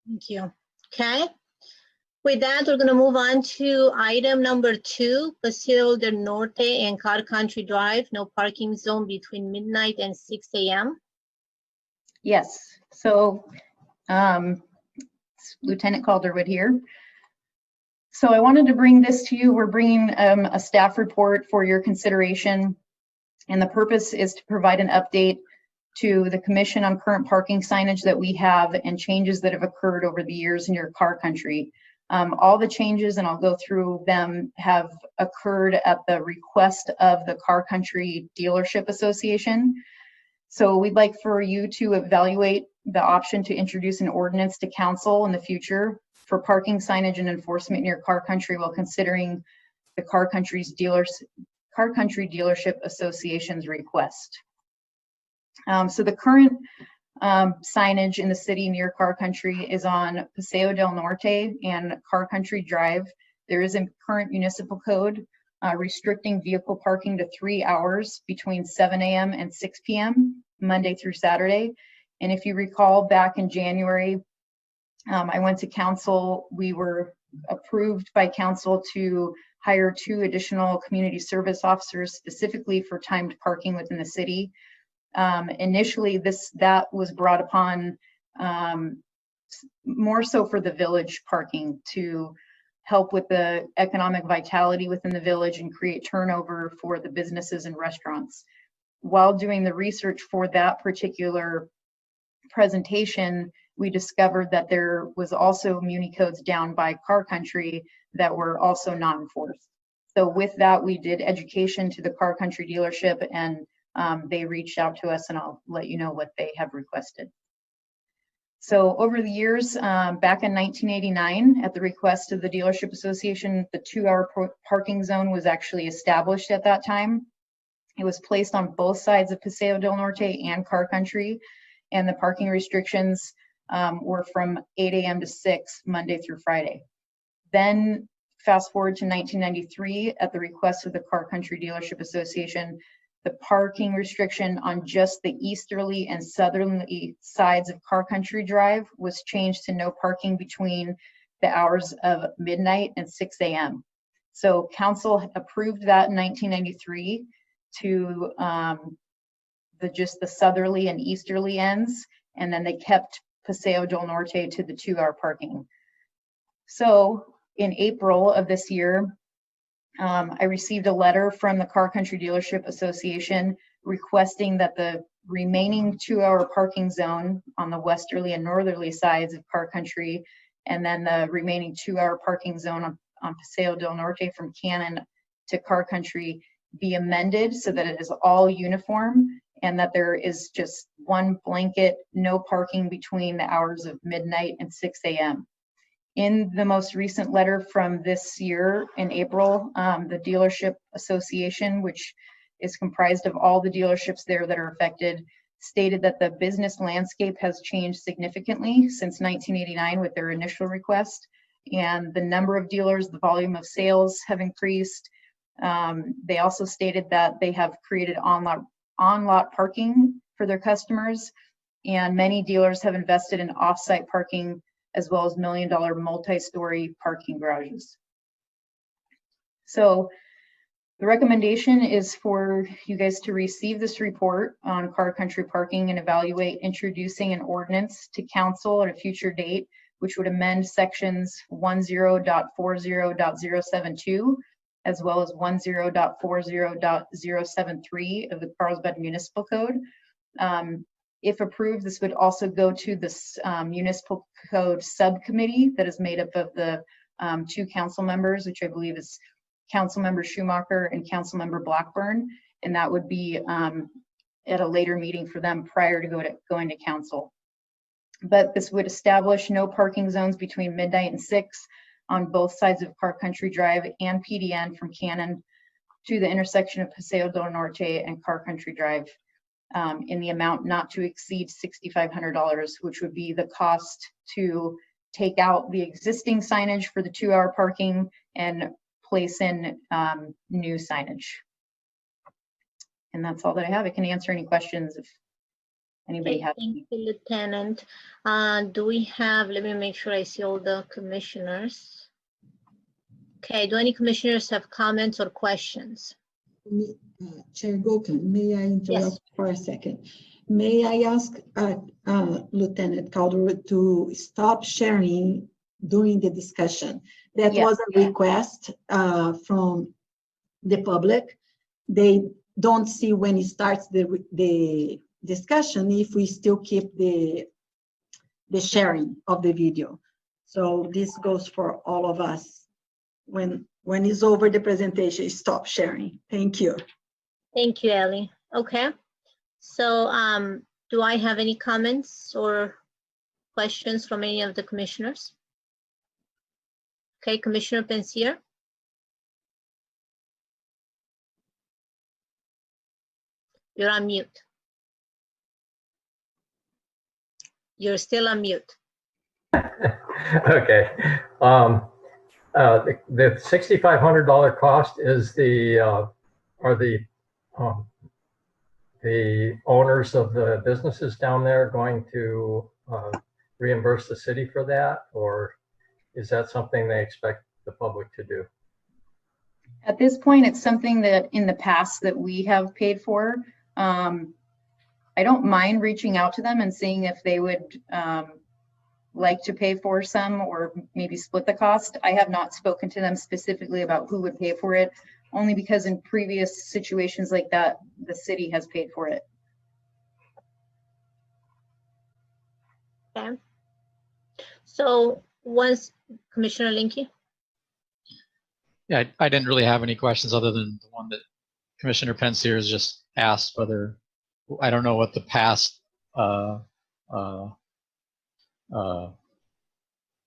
Thank you. Okay. With that, we're going to move on to item number 2, Paseo del Norte and Car Country Drive, no parking zone between midnight and 6 a.m. Yes, so Lieutenant Calderwood here. So I wanted to bring this to you. We're bringing a staff report for your consideration, and the purpose is to provide an update to the commission on current parking signage that we have and changes that have occurred over the years in your car country. All the changes, and I'll go through them, have occurred at the request of the Car Country Dealership Association. So we'd like for you to evaluate the option to introduce an ordinance to council in the future for parking signage and enforcement in your car country while considering the Car Country Dealership Association's request. So the current signage in the city near Car Country is on Paseo del Norte and Car Country Drive. There is a current municipal code restricting vehicle parking to 3 hours between 7 a.m. and 6 p.m. Monday through Saturday. And if you recall, back in January, I went to council. We were approved by council to hire 2 additional community service officers specifically for timed parking within the city. Initially, that was brought upon more so for the village parking to help with the economic vitality within the village and create turnover for the businesses and restaurants. While doing the research for that particular presentation, we discovered that there was also muni codes down by Car Country that were also not enforced. So with that, we did education to the Car Country dealership, and they reached out to us, and I'll let you know what they have requested. So over the years, back in 1989, at the request of the Dealership Association, the 2-hour parking zone was actually established at that time. It was placed on both sides of Paseo del Norte and Car Country, and the parking restrictions were from 8 a.m. to 6, Monday through Friday. Then fast forward to 1993, at the request of the Car Country Dealership Association, the parking restriction on just the easterly and southerly sides of Car Country Drive was changed to no parking between the hours of midnight and 6 a.m. So council approved that in 1993 to just the southerly and easterly ends, and then they kept Paseo del Norte to the 2-hour parking. So in April of this year, I received a letter from the Car Country Dealership Association requesting that the remaining 2-hour parking zone on the westerly and northerly sides of Car Country, and then the remaining 2-hour parking zone on Paseo del Norte from Cannon to Car Country be amended so that it is all uniform and that there is just one blanket, no parking between the hours of midnight and 6 a.m. In the most recent letter from this year in April, the Dealership Association, which is comprised of all the dealerships there that are affected, stated that the business landscape has changed significantly since 1989 with their initial request, and the number of dealers, the volume of sales have increased. They also stated that they have created on-lot parking for their customers, and many dealers have invested in off-site parking as well as million-dollar multi-story parking garages. So the recommendation is for you guys to receive this report on Car Country parking and evaluate introducing an ordinance to council at a future date, which would amend sections 10.40.072 as well as 10.40.073 of the Carlsbad Municipal Code. If approved, this would also go to this municipal code subcommittee that is made up of the 2 council members, which I believe is Councilmember Schumacher and Councilmember Blackburn, and that would be at a later meeting for them prior to going to council. But this would establish no parking zones between midnight and 6 on both sides of Car Country Drive and PDN from Cannon to the intersection of Paseo del Norte and Car Country Drive. In the amount not to exceed $6,500, which would be the cost to take out the existing signage for the 2-hour parking and place in new signage. And that's all that I have. I can answer any questions if Anybody Okay, have thank any? you, Lieutenant. Do we have, let me make sure I see all the commissioners. Okay, do any commissioners have comments or questions? Chair Gokin, may I interrupt for a second? May I ask Lieutenant Calder to stop sharing during the discussion? That Yes. was a request from the public. They don't see when it starts the discussion if we still keep the sharing of the video. So this goes for all of us. When it's over the presentation, stop sharing. Thank you. Thank you, Ellie. Okay, so do I have any comments or questions from any of the commissioners? Okay, Commissioner Pensier. You're on mute. You're still on mute. Okay. The $6,500 cost is are the owners of the businesses down there going to reimburse the city for that, or is that something they expect the public to do? At this point, it's something that in the past that we have paid for. I don't mind reaching out to them and seeing if they would like to pay for some or maybe split the cost. I have not spoken to them specifically about who would pay for it, only because in previous situations like that, the city has paid for it. Okay. So once, Commissioner Linke. Yeah, I didn't really have any questions other than the one that Commissioner Pensier has just asked, whether, I don't know what the past,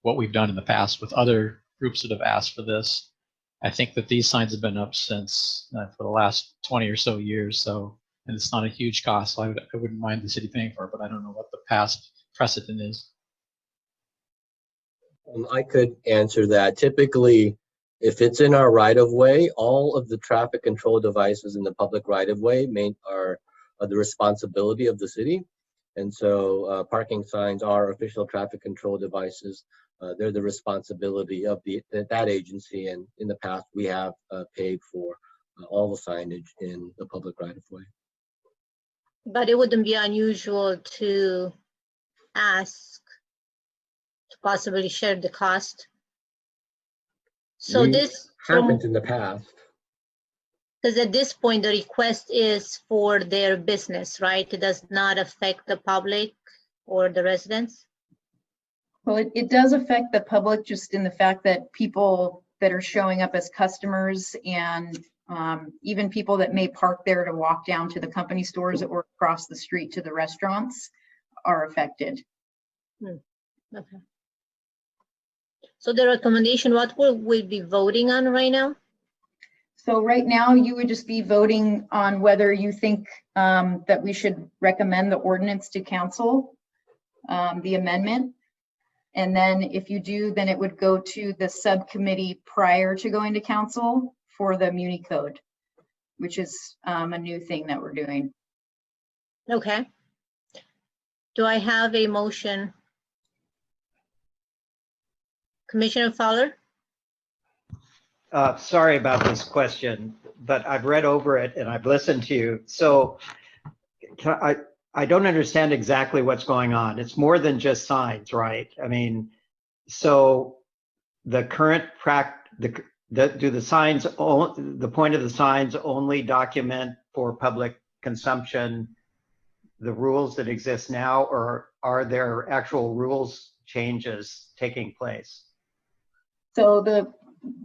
what we've done in the past with other groups that have asked for this. I think that these signs have been up since for the last 20 or so years. So, and it's not a huge cost. So I wouldn't mind the city paying for it, but I don't know what the past precedent is. I could answer that. Typically, if it's in our right-of-way, all of the traffic control devices in the public right-of-way are the responsibility of the city. And so parking signs are official traffic control devices. They're the responsibility of that agency. And in the past, we have paid for all the signage in the public right-of-way. But it wouldn't be unusual to ask to possibly share the cost. So this happened in the past. Because at this point, the request is for their business, right? It does not affect the public or the residents? Well, it does affect the public just in the fact that people that are showing up as customers and even people that may park there to walk down to the company stores or across the street to the restaurants are affected. Okay. So the recommendation, what will we be voting on right now? So right now you would just be voting on whether you think that we should recommend the ordinance to council, the amendment. And then if you do, then it would go to the subcommittee prior to going to council for the Muni Code, which is a new thing that we're doing. Okay. Do I have a motion? Commissioner Fowler? Sorry about this question, but I've read over it and I've listened to you. So I don't understand exactly what's going on. It's more than just signs, right? I mean, so the current do the signs, the point of the signs only document for public consumption the rules that exist now, or are there actual rules changes taking place? So the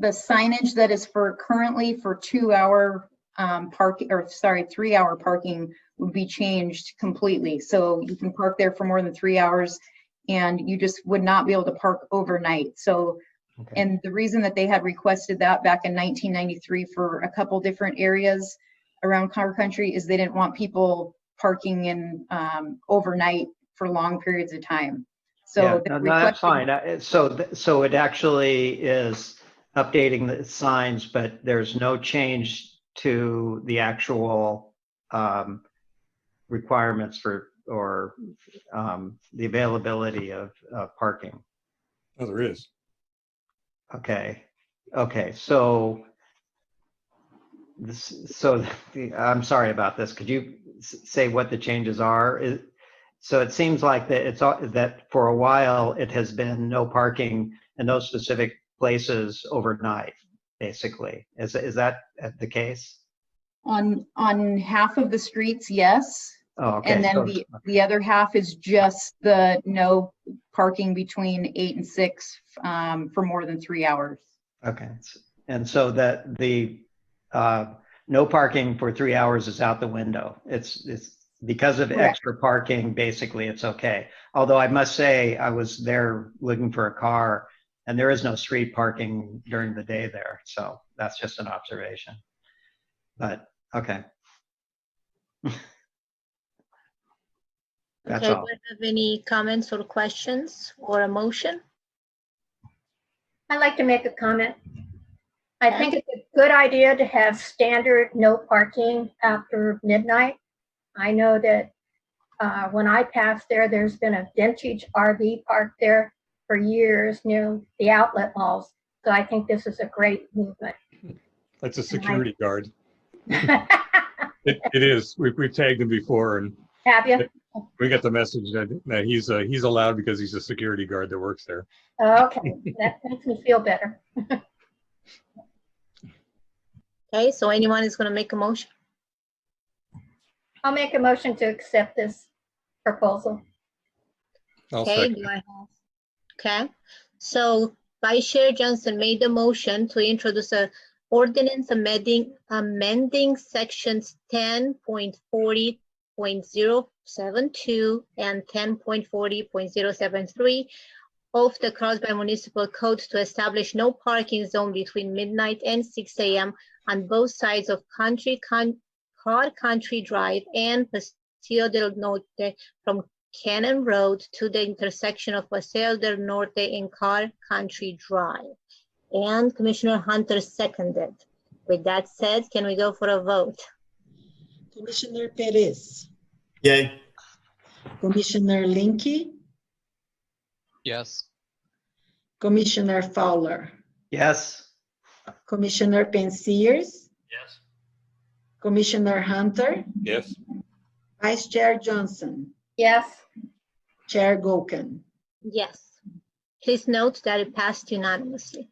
signage that is for currently for 2-hour parking, or sorry, 3-hour parking would be changed completely. So you can park there for more than 3 hours and you just would not be able to park overnight. So, okay. And the reason that they had requested that back in 1993 for a couple different areas around Car Country is they didn't want people parking in overnight for long periods of time. So yeah, no, that's fine. So it actually is updating the signs, but there's no change to the actual requirements for or the availability of parking? Oh, there is. Okay. Okay. So I'm sorry about this. Could you say what the changes are? So it seems like that for a while it has been no parking in those specific places overnight, basically. Is that the case? On half of the streets, yes. Oh, okay. And then the other half is just the no parking between 8 and 6 for more than 3 hours. Okay. And so that the no parking for 3 hours is out the window. It's because of Correct. extra parking, basically it's okay. Although I must say I was there looking for a car and there is no street parking during the day there. So that's just an observation. But okay. That's Okay, all. do you have any comments or questions or a motion? I'd like to make a comment. I think it's a good idea to have standard no parking after midnight. I know that when I pass there, there's been a vintage RV parked there for years near the outlet malls. So I think this is a great movement. That's a security guard. It is. We've tagged him before, and Have you? we got the message that he's allowed because he's a security guard that works there. Okay, that makes me feel better. Okay, so anyone is going to make a motion? I'll make a motion to accept this proposal. I'll Okay, second do it. I have? Okay, so Vice Chair Johnson made the motion to introduce a ordinance amending sections 10.40.072 and 10.40.073 of the Carlsbad Municipal Code to establish no parking zone between midnight and 6 a.m. on both sides of Car Country Drive and Paseo del Norte from Cannon Road to the intersection of Paseo del Norte and Car Country Drive. And Commissioner Hunter seconded. With that said, can we go for a vote? Commissioner Perez, Yay. Commissioner Linky, Yes. Commissioner Fowler, Yes. Commissioner Pensiers, Yes. Commissioner Hunter, Yes. Vice Chair Johnson, Yes, Chair Goken. Yes. Please note that it passed unanimously.